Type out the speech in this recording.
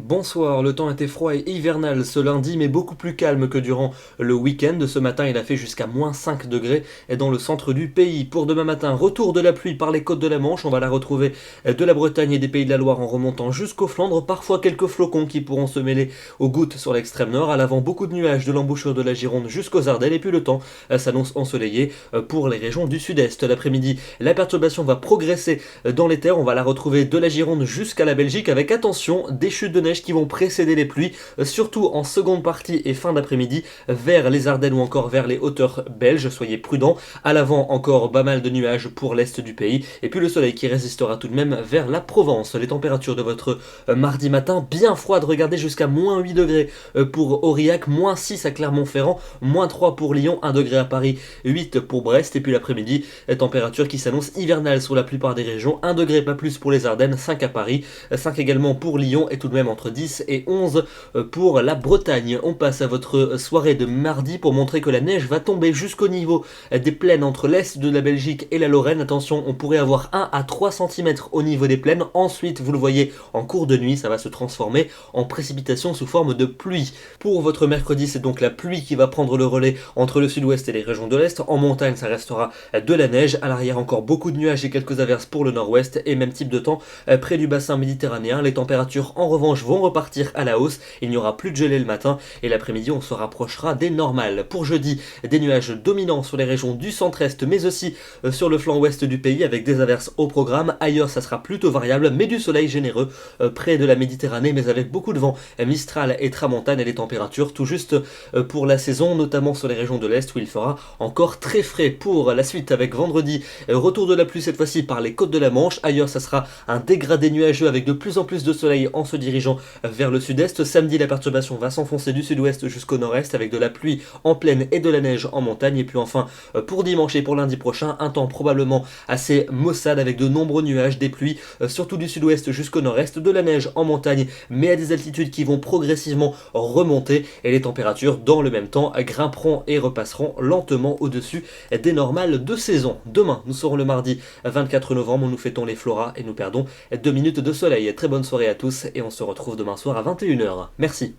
Bonsoir, le temps était froid et hivernal ce lundi, mais beaucoup plus calme que durant le week-end. Ce matin, il a fait jusqu'à moins 5 degrés dans le centre du pays. Pour demain matin, retour de la pluie par les côtes de la Manche. On va la retrouver de la Bretagne et des Pays de la Loire en remontant jusqu'aux Flandres. Parfois quelques flocons qui pourront se mêler aux gouttes sur l'extrême nord. À l'avant, beaucoup de nuages de l'embouchure de la Gironde jusqu'aux Ardennes. Et puis le temps s'annonce ensoleillé pour les régions du sud-est. L'après-midi, la perturbation va progresser dans les terres. On va la retrouver de la Gironde jusqu'à la Belgique avec attention des chutes de neige qui vont précéder les pluies, surtout en seconde partie et fin d'après-midi vers les Ardennes ou encore vers les hauteurs belges. Soyez prudents. À l'avant, encore pas mal de nuages pour l'est du pays. Et puis le soleil qui résistera tout de même vers la Provence. Les températures de votre mardi matin, bien froides. Regardez jusqu'à moins 8 degrés pour Aurillac, moins 6 à Clermont-Ferrand, moins 3 pour Lyon, 1 degré à Paris, 8 pour Brest. Et puis l'après-midi, température qui s'annonce hivernale sur la plupart des régions. 1 degré pas plus pour les Ardennes, 5 à Paris, 5 également pour Lyon et tout de même entre 10 et 11 pour la Bretagne. On passe à votre soirée de mardi pour montrer que la neige va tomber jusqu'au niveau des plaines entre l'est de la Belgique et la Lorraine. Attention, on pourrait avoir 1 à 3 cm au niveau des plaines. Ensuite, vous le voyez, en cours de nuit, ça va se transformer en précipitation sous forme de pluie. Pour votre mercredi, c'est donc la pluie qui va prendre le relais entre le sud-ouest et les régions de l'est. En montagne, ça restera de la neige. À l'arrière, encore beaucoup de nuages et quelques averses pour le nord-ouest et même type de temps près du bassin méditerranéen. Les températures, en revanche, vont repartir à la hausse. Il n'y aura plus de gelée le matin et l'après-midi, on se rapprochera des normales. Pour jeudi, des nuages dominants sur les régions du centre-est, mais aussi sur le flanc ouest du pays avec des averses au programme. Ailleurs, ça sera plutôt variable, mais du soleil généreux près de la Méditerranée, mais avec beaucoup de vent, Mistral et Tramontane et les températures tout juste pour la saison, notamment sur les régions de l'est où il fera encore très frais. Pour la suite, avec vendredi, retour de la pluie cette fois-ci par les côtes de la Manche. Ailleurs, ça sera un dégradé nuageux avec de plus en plus de soleil en se dirigeant vers le sud-est. Samedi, la perturbation va s'enfoncer du sud-ouest jusqu'au nord-est avec de la pluie en plaine et de la neige en montagne. Et puis enfin, pour dimanche et pour lundi prochain, un temps probablement assez maussade avec de nombreux nuages, des pluies, surtout du sud-ouest jusqu'au nord-est, de la neige en montagne, mais à des altitudes qui vont progressivement remonter et les températures dans le même temps grimperont et repasseront lentement au-dessus des normales de saison. Demain, nous serons le mardi 24 novembre, nous fêtons les Floras et nous perdons 2 minutes de soleil. Très bonne soirée à tous et on se retrouve demain soir à 21h. Merci.